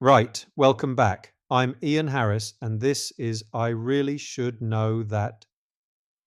Right, welcome back. I'm Ian Harris, and this is I Really Should Know That,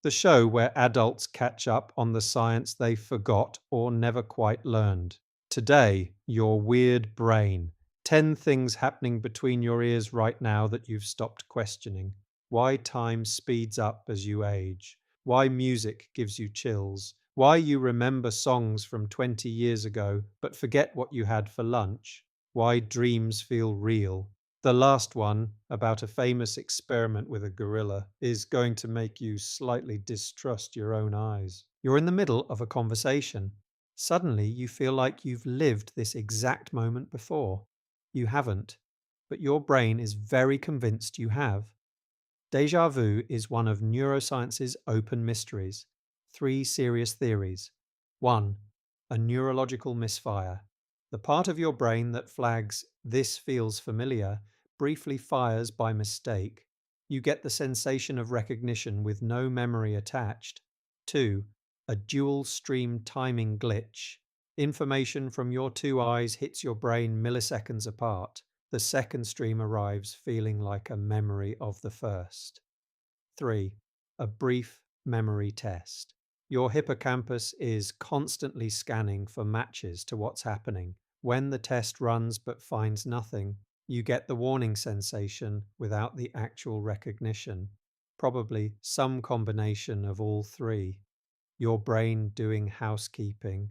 the show where adults catch up on the science they forgot or never quite learned. Today, your weird brain. 10 things happening between your ears right now that you've stopped questioning. Why time speeds up as you age. Why music gives you chills. Why you remember songs from 20 years ago but forget what you had for lunch. Why dreams feel real. The last one, about a famous experiment with a gorilla, is going to make you slightly distrust your own eyes. You're in the middle of a conversation. Suddenly, you feel like you've lived this exact moment before. You haven't, but your brain is very convinced you have. Déjà vu is one of neuroscience's open mysteries. 3 serious theories. 1. A neurological misfire. The part of your brain that flags "this feels familiar" briefly fires by mistake. You get the sensation of recognition with no memory attached. 2. A dual stream timing glitch. Information from your two eyes hits your brain milliseconds apart. The second stream arrives feeling like a memory of the first. 3. A brief memory test. Your hippocampus is constantly scanning for matches to what's happening. When the test runs but finds nothing, you get the warning sensation without the actual recognition. Probably some combination of all three. Your brain doing housekeeping.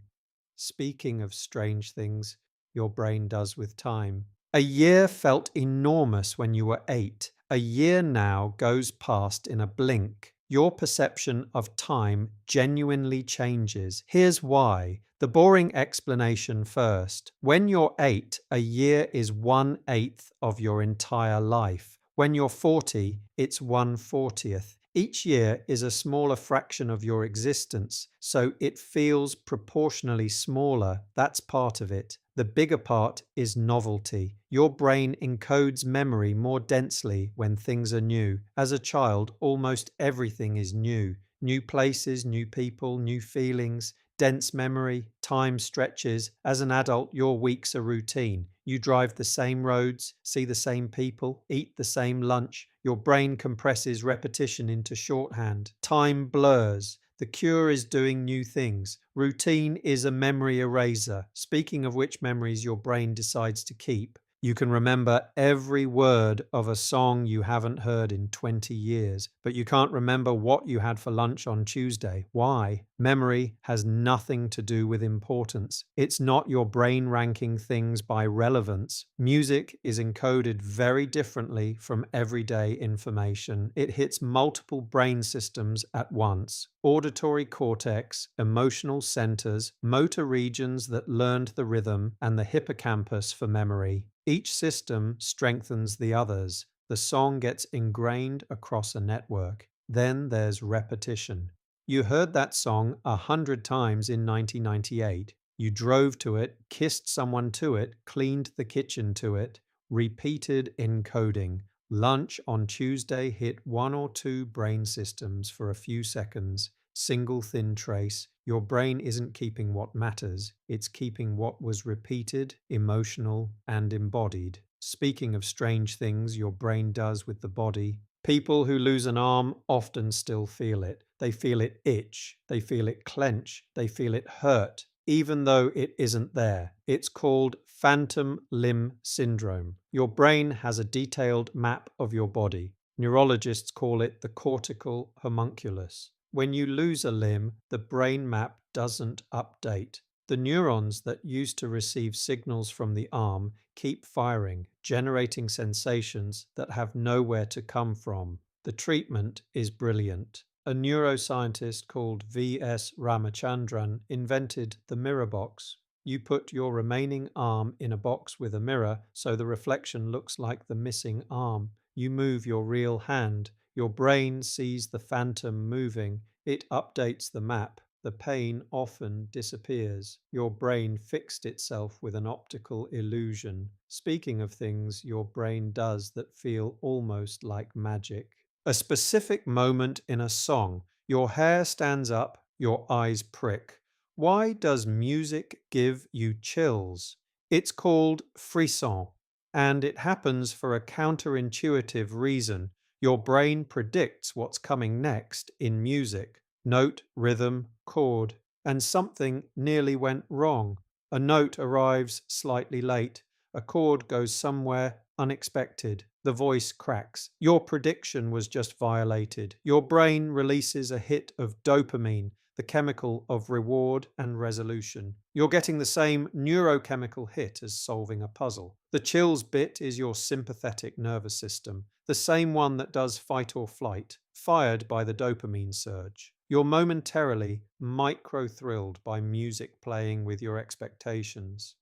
Speaking of strange things your brain does with time. A year felt enormous when you were 8. A year now goes past in a blink. Your perception of time genuinely changes. Here's why. The boring explanation first. When you're 8, a year is 1/8 of your entire life. When you're 40, it's 1/40th. Each year is a smaller fraction of your existence, so it feels proportionally smaller. That's part of it. The bigger part is novelty. Your brain encodes memory more densely when things are new. As a child, almost everything is new. New places, new people, new feelings. Dense memory, time stretches. As an adult, your weeks are routine. You drive the same roads, see the same people, eat the same lunch. Your brain compresses repetition into shorthand. Time blurs. The cure is doing new things. Routine is a memory eraser. Speaking of which memories your brain decides to keep. You can remember every word of a song you haven't heard in 20 years, but you can't remember what you had for lunch on Tuesday. Why? Memory has nothing to do with importance. It's not your brain ranking things by relevance. Music is encoded very differently from everyday information. It hits multiple brain systems at once. Auditory cortex, emotional centers, motor regions that learned the rhythm, and the hippocampus for memory. Each system strengthens the others. The song gets ingrained across a network. Then there's repetition. You heard that song 100 times in 1998. You drove to it, kissed someone to it, cleaned the kitchen to it. Repeated encoding. Lunch on Tuesday hit one or two brain systems for a few seconds. Single thin trace. Your brain isn't keeping what matters, it's keeping what was repeated, emotional, and embodied. Speaking of strange things your brain does with the body, people who lose an arm often still feel it. They feel it itch, they feel it clench, they feel it hurt, even though it isn't there. It's called phantom limb syndrome. Your brain has a detailed map of your body. Neurologists call it the cortical homunculus. When you lose a limb, the brain map doesn't update. The neurons that used to receive signals from the arm keep firing, generating sensations that have nowhere to come from. The treatment is brilliant. A neuroscientist called V.S. Ramachandran invented the mirror box. You put your remaining arm in a box with a mirror so the reflection looks like the missing arm. You move your real hand. Your brain sees the phantom moving. It updates the map. The pain often disappears. Your brain fixed itself with an optical illusion. Speaking of things your brain does that feel almost like magic. A specific moment in a song. Your hair stands up, your eyes prick. Why does music give you chills? It's called frisson. And it happens for a counterintuitive reason. Your brain predicts what's coming next in music: note, rhythm, chord, and something nearly went wrong. A note arrives slightly late. A chord goes somewhere unexpected. The voice cracks. Your prediction was just violated. Your brain releases a hit of dopamine, the chemical of reward and resolution. You're getting the same neurochemical hit as solving a puzzle. The chills bit is your sympathetic nervous system, the same one that does fight or flight, fired by the dopamine surge. You're momentarily micro-thrilled by music playing with your expectations.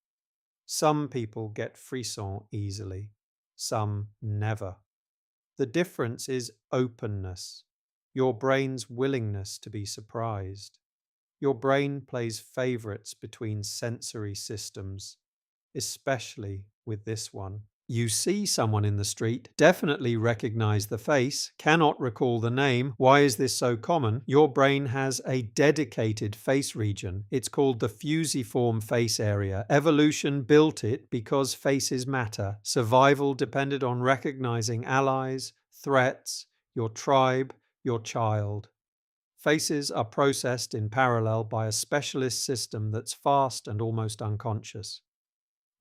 Some people get frisson easily, some never. The difference is openness, your brain's willingness to be surprised. Your brain plays favorites between sensory systems, especially with this one. You see someone in the street, definitely recognize the face, cannot recall the name. Why is this so common? Your brain has a dedicated face region. It's called the fusiform face area. Evolution built it because faces matter. Survival depended on recognizing allies, threats, your tribe, your child. Faces are processed in parallel by a specialist system that's fast and almost unconscious.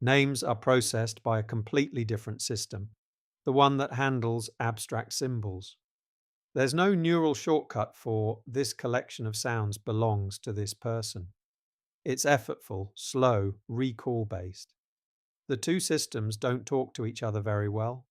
Names are processed by a completely different system, the one that handles abstract symbols. There's no neural shortcut for "this collection of sounds belongs to this person." It's effortful, slow, recall-based. The two systems don't talk to each other very well.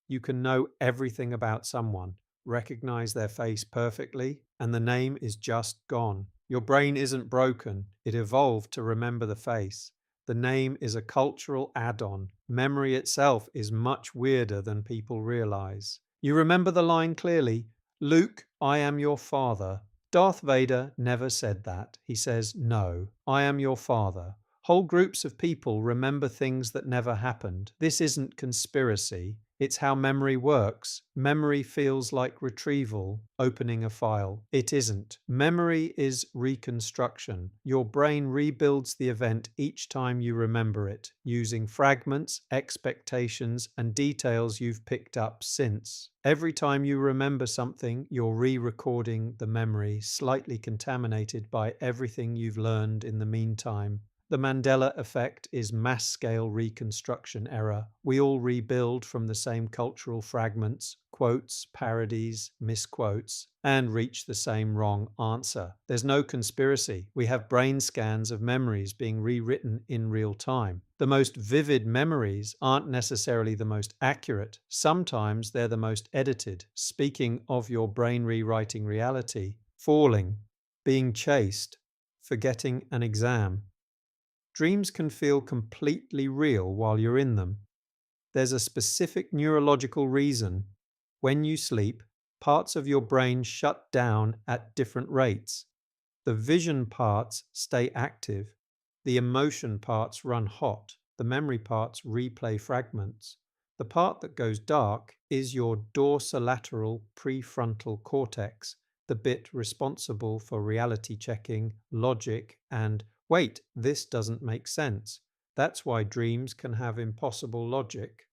You can know everything about someone, recognize their face perfectly, and the name is just gone. Your brain isn't broken, it evolved to remember the face. The name is a cultural add-on. Memory itself is much weirder than people realize. You remember the line clearly: "Luke, I am your father." Darth Vader never said that. He says, "No, I am your father." Whole groups of people remember things that never happened. This isn't conspiracy. It's how memory works. Memory feels like retrieval, opening a file. It isn't. Memory is reconstruction. Your brain rebuilds the event each time you remember it, using fragments, expectations, and details you've picked up since. Every time you remember something, you're re-recording the memory, slightly contaminated by everything you've learned in the meantime. The Mandela Effect is mass-scale reconstruction error. We all rebuild from the same cultural fragments, quotes, parodies, misquotes, and reach the same wrong answer. There's no conspiracy. We have brain scans of memories being rewritten in real time. The most vivid memories aren't necessarily the most accurate. Sometimes they're the most edited. Speaking of your brain rewriting reality, falling, being chased, forgetting an exam. Dreams can feel completely real while you're in them. There's a specific neurological reason. When you sleep, parts of your brain shut down at different rates. The vision parts stay active. The emotion parts run hot. The memory parts replay fragments. The part that goes dark is your dorsolateral prefrontal cortex, the bit responsible for reality checking, logic, and "wait, this doesn't make sense." That's why dreams can have impossible logic.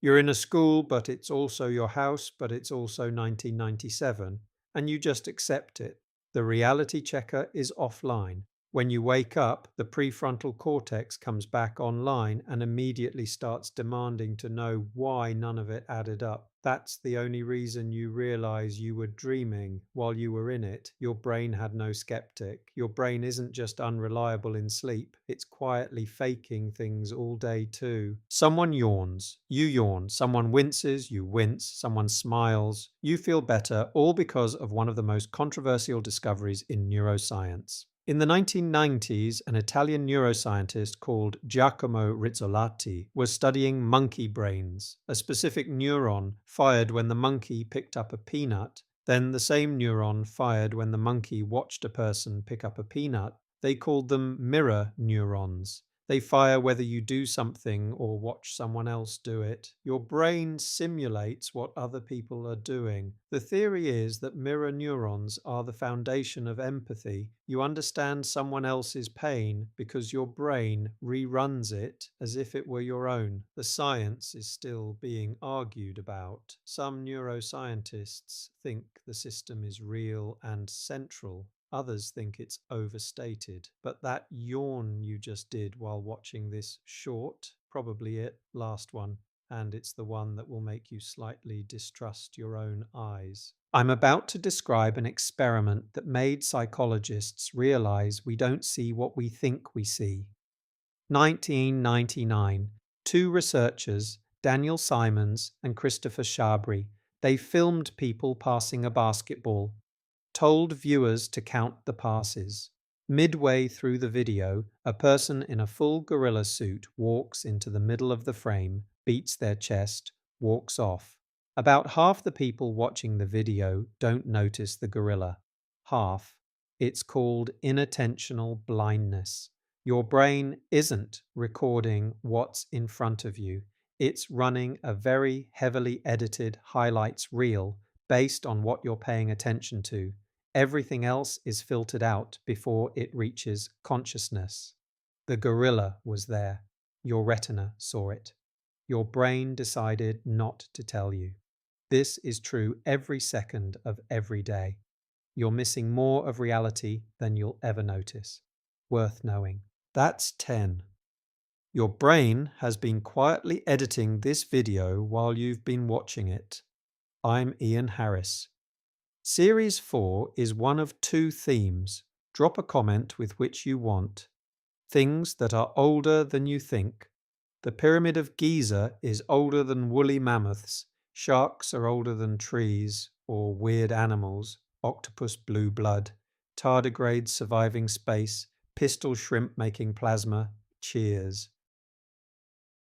You're in a school, but it's also your house, but it's also 1997, and you just accept it. The reality checker is offline. When you wake up, the prefrontal cortex comes back online and immediately starts demanding to know why none of it added up. That's the only reason you realize you were dreaming while you were in it. Your brain had no skeptic. Your brain isn't just unreliable in sleep, it's quietly faking things all day too. Someone yawns, you yawn. Someone winces, you wince. Someone smiles, you feel better, all because of one of the most controversial discoveries in neuroscience. In the 1990s, an Italian neuroscientist called Giacomo Rizzolatti was studying monkey brains. A specific neuron fired when the monkey picked up a peanut, then the same neuron fired when the monkey watched a person pick up a peanut. They called them mirror neurons. They fire whether you do something or watch someone else do it. Your brain simulates what other people are doing. The theory is that mirror neurons are the foundation of empathy. You understand someone else's pain because your brain reruns it as if it were your own. The science is still being argued about. Some neuroscientists think the system is real and central. Others think it's overstated. But that yawn you just did while watching this short, probably it, last one, and it's the one that will make you slightly distrust your own eyes. I'm about to describe an experiment that made psychologists realize we don't see what we think we see. 1999, two researchers, Daniel Simons and Christopher Shabry, they filmed people passing a basketball, told viewers to count the passes. Midway through the video, a person in a full gorilla suit walks into the middle of the frame, beats their chest, walks off. About half the people watching the video don't notice the gorilla. Half. It's called inattentional blindness. Your brain isn't recording what's in front of you. It's running a very heavily edited highlights reel based on what you're paying attention to. Everything else is filtered out before it reaches consciousness. The gorilla was there. Your retina saw it. Your brain decided not to tell you. This is true every second of every day. You're missing more of reality than you'll ever notice. Worth knowing. That's 10. Your brain has been quietly editing this video while you've been watching it. I'm Ian Harris. Series 4 is one of two themes. Drop a comment with which you want. Things that are older than you think. The Pyramid of Giza is older than woolly mammoths. Sharks are older than trees or weird animals. Octopus blue blood. Tardigrades surviving space. Pistol shrimp making plasma. Cheers.